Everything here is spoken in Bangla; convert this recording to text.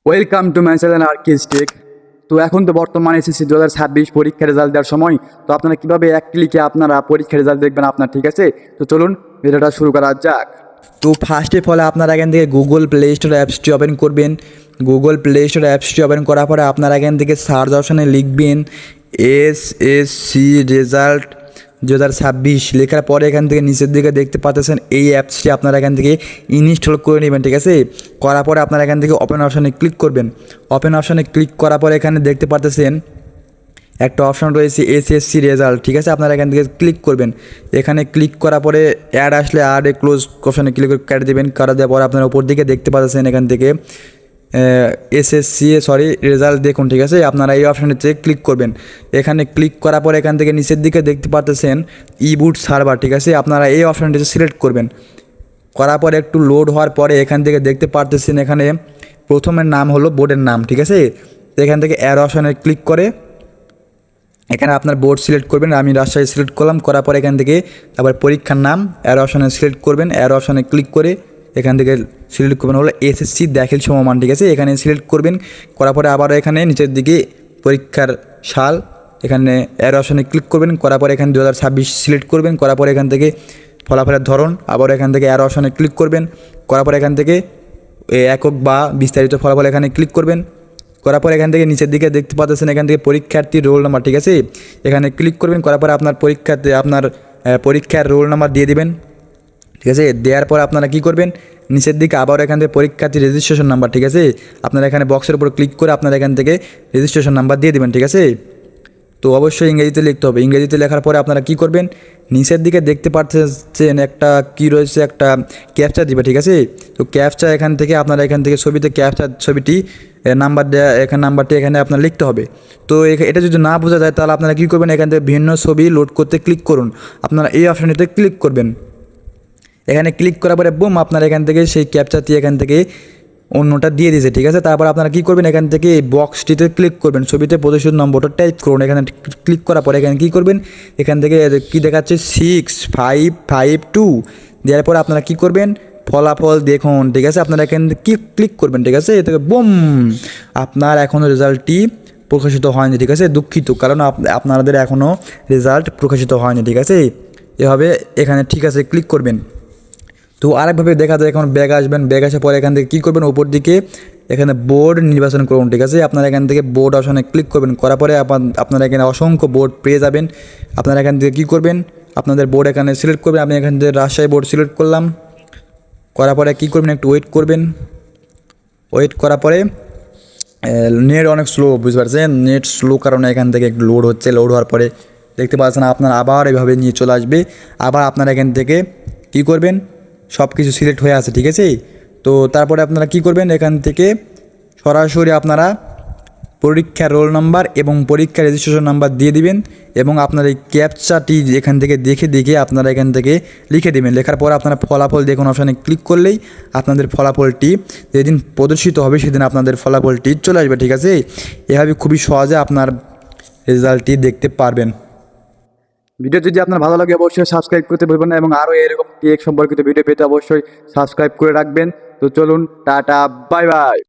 ওয়েলকাম টু মাই চ্যানেল আর্কিস্টিক। তো এখন তো বর্তমানে এসএসসি 2026 পরীক্ষার রেজাল্ট দেওয়ার সময়। তো আপনারা কীভাবে এক ক্লিকে আপনারা পরীক্ষার রেজাল্ট দেখবেন আপনার, ঠিক আছে? তো চলুন ভিডিওটা শুরু করা যাক। তো ফার্স্ট অফ অল আপনারা এখান থেকে গুগল প্লে স্টোর অ্যাপসটি ওপেন করবেন। গুগল প্লে স্টোর অ্যাপসটি ওপেন করার পরে আপনারা এখান থেকে সার্চ অপশানে লিখবেন এসএসসি রেজাল্ট 2026 লেখার পরে এখান থেকে নিচের দিকে দেখতে পাচ্ছেন এই অ্যাপসটি আপনারা এখান থেকে ইনস্টল করে নেবেন, ঠিক আছে? করার পরে আপনারা এখান থেকে ওপেন অপশানে ক্লিক করবেন। ওপেন অপশানে ক্লিক করার পরে এখানে দেখতে পাচ্ছেন একটা অপশন রয়েছে এসএসসি রেজাল্ট, ঠিক আছে? আপনারা এখান থেকে ক্লিক করবেন। এখানে ক্লিক করার পরে অ্যাড আসলে অ্যাড ক্লোজ অপশানে ক্লিক করে কেটে দেবেন। কাটা দেওয়ার পরে আপনারা উপর দিকে দেখতে পাচ্ছেন এখান থেকে রেজাল্ট দেখুন, ঠিক আছে? আপনারা এই অপশানটিতে ক্লিক করবেন। এখানে ক্লিক করার পরে এখান থেকে নিচের দিকে দেখতে পাচ্ছেন ইবুট সার্ভার, ঠিক আছে? আপনারা এই অপশানটিতে সিলেক্ট করবেন। করার পরে একটু লোড হওয়ার পরে এখান থেকে দেখতে পাচ্ছেন এখানে প্রথমের নাম হলো বোর্ডের নাম, ঠিক আছে? এখান থেকে অ্যাড অপশানে ক্লিক করে এখানে আপনার বোর্ড সিলেক্ট করবেন। আমি রাজশাহী সিলেক্ট করলাম। করার পর এখান থেকে আবার পরীক্ষার নাম অ্যারো অপশানে সিলেক্ট করবেন। অ্যারো অপশানে ক্লিক করে এখান থেকে সিলেক্ট করবেন হলো এসএসসি দাখিল সমমান, ঠিক আছে? এখানে সিলেক্ট করবেন। করার পরে আবারও এখানে নিচের দিকে পরীক্ষার সাল এখানে অ্যারো অপশানে ক্লিক করবেন। করার পরে এখানে 2026 সিলেক্ট করবেন। করার পরে এখান থেকে ফলাফলের ধরন আবার এখান থেকে অ্যারো অপশানে ক্লিক করবেন। করার পরে এখান থেকে একক বা বিস্তারিত ফলাফল এখানে ক্লিক করবেন। করার পর এখান থেকে নিচের দিকে দেখতে পাচ্ছেন এখান থেকে পরীক্ষার্থীর রোল নাম্বার, ঠিক আছে? এখানে ক্লিক করবেন। করার পরে আপনার পরীক্ষার রোল নাম্বার দিয়ে দিবেন, ঠিক আছে? দেওয়ার পর আপনারা কী করবেন, নিচের দিকে আবার এখান থেকে পরীক্ষার্থীর রেজিস্ট্রেশন নাম্বার, ঠিক আছে? আপনারা এখানে বক্সের উপর ক্লিক করে আপনারা এখান থেকে রেজিস্ট্রেশন নাম্বার দিয়ে দেবেন, ঠিক আছে? তো অবশ্যই ইংরেজিতে লিখতে হবে। ইংরেজিতে লেখার পরে আপনারা কী করবেন, নিচের দিকে দেখতে পাচ্ছেন একটা কী রয়েছে, একটা ক্যাপচা দিবে, ঠিক আছে? তো ক্যাপচা এখান থেকে আপনারা এখান থেকে ছবিতে ক্যাপচা ছবিটি নাম্বার দেওয়া এখানে নাম্বারটি এখানে আপনার লিখতে হবে। তো এটা যদি না বোঝা যায় তাহলে আপনারা কী করবেন, এখান থেকে ভিন্ন ছবি লোড করতে ক্লিক করুন। আপনারা এই অপশানটিতে ক্লিক করবেন। এখানে ক্লিক করার পরে বুম আপনারা এখান থেকে সেই ক্যাপচাটি এখান থেকে অন্যটা দিয়ে দিয়েছে, ঠিক আছে? তারপর আপনারা কী করবেন, এখান থেকে এই বক্সটিতে ক্লিক করবেন, ছবিতে প্রতিশোধ নম্বরটা টাইপ করুন। এখানে ক্লিক করার পরে এখানে কী করবেন, এখান থেকে কী দেখাচ্ছে 6552 দেওয়ার পর আপনারা কী করবেন, ফলাফল দেখুন, ঠিক আছে? আপনারা এখান থেকে ক্লিক করবেন, ঠিক আছে? এতে বুম আপনার এখনও রেজাল্টটি প্রকাশিত হয়নি, ঠিক আছে? দুঃখিত, কারণ আপনাদের এখনও রেজাল্ট প্রকাশিত হয়নি, ঠিক আছে? এভাবে এখানে ঠিক আছে ক্লিক করবেন। তো আরেকভাবে দেখা যায়, এখন ব্যাগ আসবেন। ব্যাগ আসার পরে এখান থেকে কী করবেন, উপর দিকে এখানে বোর্ড নির্বাচন করুন, ঠিক আছে? আপনারা এখান থেকে বোর্ড অপশানে ক্লিক করবেন। করার পরে আপনারা এখানে অসংখ্য বোর্ড পেয়ে যাবেন। আপনারা এখান থেকে কী করবেন, আপনাদের বোর্ড এখানে সিলেক্ট করবেন। আমি এখান থেকে রাজশাহী বোর্ড সিলেক্ট করলাম। করার পরে কী করবেন, একটু ওয়েট করবেন। ওয়েট করার পরে নেট অনেক স্লো, বুঝতে পারছেন? নেট স্লো কারণে এখান থেকে একটু লোড হচ্ছে। লোড হওয়ার পরে দেখতে পাচ্ছেন আপনারা আবার এভাবে নিয়ে চলে আসবে। আবার আপনারা এখান থেকে কী করবেন, সব কিছু সিলেক্ট হয়ে আছে, ঠিক আছে? তো তারপরে আপনারা কী করবেন, এখান থেকে সরাসরি আপনারা পরীক্ষার রোল নাম্বার এবং পরীক্ষার রেজিস্ট্রেশন নাম্বার দিয়ে দিবেন এবং আপনার এই ক্যাপচাটি এখান থেকে দেখে আপনারা এখান থেকে লিখে দেবেন। লেখার পর আপনারা ফলাফল দেখুন অপশানে ক্লিক করলেই আপনাদের ফলাফলটি যেদিন প্রদর্শিত হবে সেদিন আপনাদের ফলাফলটি চলে আসবে, ঠিক আছে? এভাবে খুবই সহজে আপনার রেজাল্টটি দেখতে পারবেন। ভিডিও যদি আপনার ভালো লাগে অবশ্যই সাবস্ক্রাইব করতে ভুলবেন না এবং আরও এরকম টেক সম্পর্কিত ভিডিও পেতে অবশ্যই সাবস্ক্রাইব করে রাখবেন। তো চলুন, টাটা, বাই বাই।